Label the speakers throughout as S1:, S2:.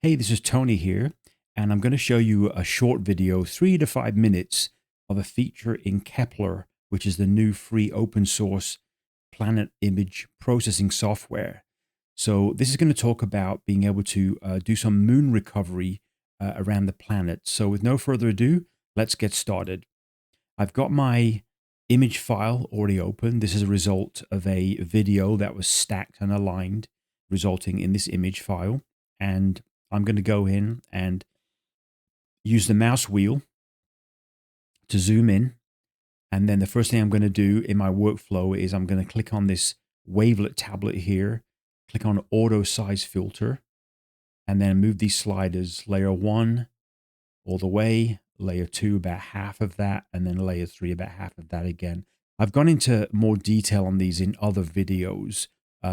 S1: Hey, this is Tony here, and I'm going to show you a short video, 3 to 5 minutes, of a feature in Kepler, which is the new free open source planet image processing software. So this is going to talk about being able to do some moon recovery around the planet. So with no further ado, let's get started. I've got my image file already open. This is a result of a video that was stacked and aligned, resulting in this image file. And I'm going to go in and use the mouse wheel to zoom in. And then the first thing I'm going to do in my workflow is I'm going to click on this wavelet tablet here, click on auto size filter, and then move these sliders, layer 1 all the way, layer 2 about half of that, and then layer 3 about half of that again. I've gone into more detail on these in other videos,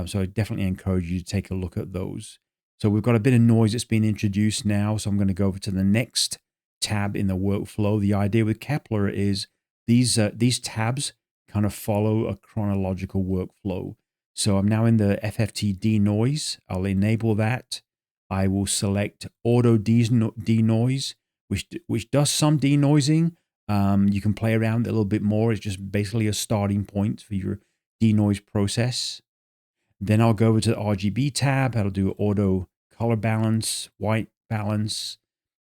S1: so I definitely encourage you to take a look at those. So we've got a bit of noise that's been introduced now, so I'm going to go over to the next tab in the workflow. The idea with Kepler is these tabs kind of follow a chronological workflow. So I'm now in the FFT denoise. I'll enable that. I will select auto denoise, which does some denoising. You can play around with it a little bit more. It's just basically a starting point for your denoise process. Then I'll go over to the RGB tab. I'll do auto color balance, white balance.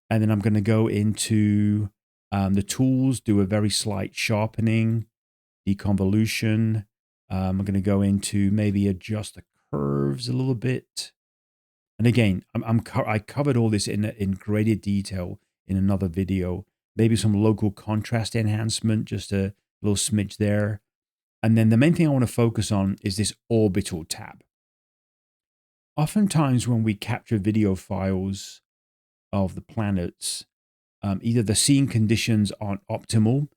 S1: And then I'm going to go into the tools, do a very slight sharpening, deconvolution. I'm going to go into maybe adjust the curves a little bit. And again, I covered all this in greater detail in another video. Maybe some local contrast enhancement, just a little smidge there. And then the main thing I want to focus on is this Orbital tab. Oftentimes when we capture video files of the planets, either the scene conditions aren't optimal.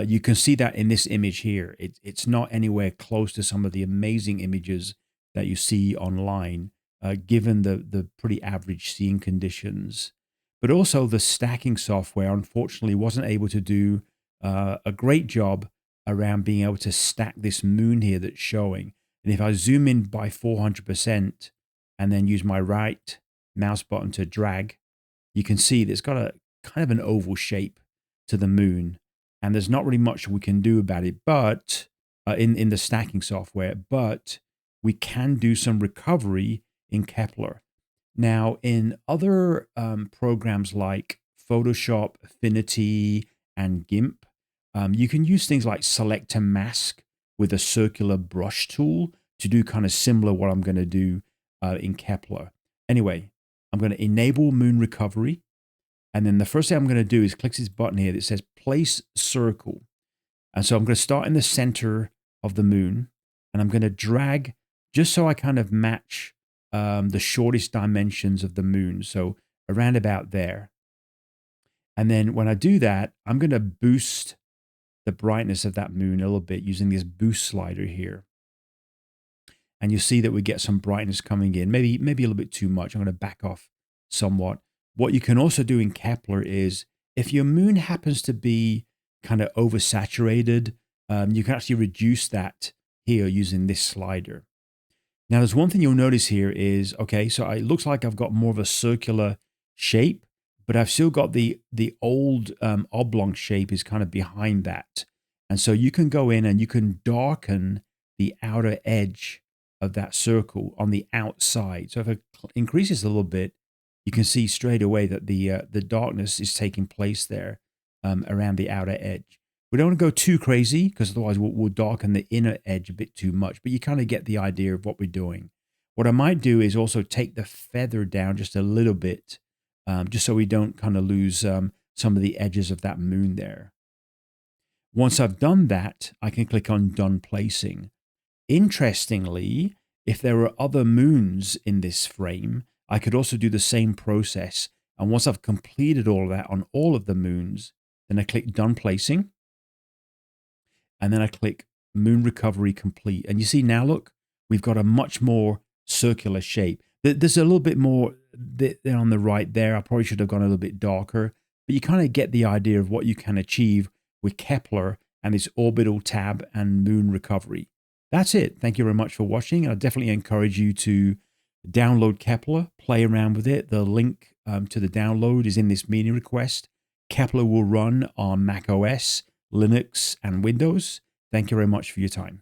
S1: You can see that in this image here. It's not anywhere close to some of the amazing images that you see online, given the pretty average scene conditions. But also the stacking software, unfortunately, wasn't able to do a great job around being able to stack this moon here that's showing. And if I zoom in by 400% and then use my right mouse button to drag, you can see that it's got a kind of an oval shape to the moon. And there's not really much we can do about it, but in the stacking software, but we can do some recovery in Kepler. Now, in other programs like Photoshop, Affinity, and GIMP, you can use things like select to mask with a circular brush tool to do kind of similar what I'm going to do in Kepler. Anyway, I'm going to enable moon recovery. And then the first thing I'm going to do is click this button here that says place circle. And so I'm going to start in the center of the moon. And I'm going to drag just so I kind of match the shortest dimensions of the moon. So around about there. And then when I do that, I'm going to boost the brightness of that moon a little bit using this boost slider here. And you see that we get some brightness coming in, maybe a little bit too much. I'm going to back off somewhat. What you can also do in Kepler is if your moon happens to be kind of oversaturated, you can actually reduce that here using this slider. Now, there's one thing you'll notice here is, okay, so it looks like I've got more of a circular shape, but I've still got the old oblong shape is kind of behind that. And so you can go in and you can darken the outer edge of that circle on the outside. So if it increases a little bit, you can see straight away that the darkness is taking place there around the outer edge. We don't want to go too crazy because otherwise we'll darken the inner edge a bit too much, but you kind of get the idea of what we're doing. What I might do is also take the feather down just a little bit, just so we don't kind of lose some of the edges of that moon there. Once I've done that, I can click on Done Placing. Interestingly, if there are other moons in this frame, I could also do the same process. And once I've completed all of that on all of the moons, then I click Done Placing. And then I click Moon Recovery Complete. And you see now, look, we've got a much more circular shape. There's a little bit more there on the right there. I probably should have gone a little bit darker. But you kind of get the idea of what you can achieve with Kepler and this Orbital tab and moon recovery. That's it. Thank you very much for watching. I definitely encourage you to Download Kepler, play around with it. The link to the download is in this meeting request. Kepler will run on macOS, Linux, and Windows. Thank you very much for your time.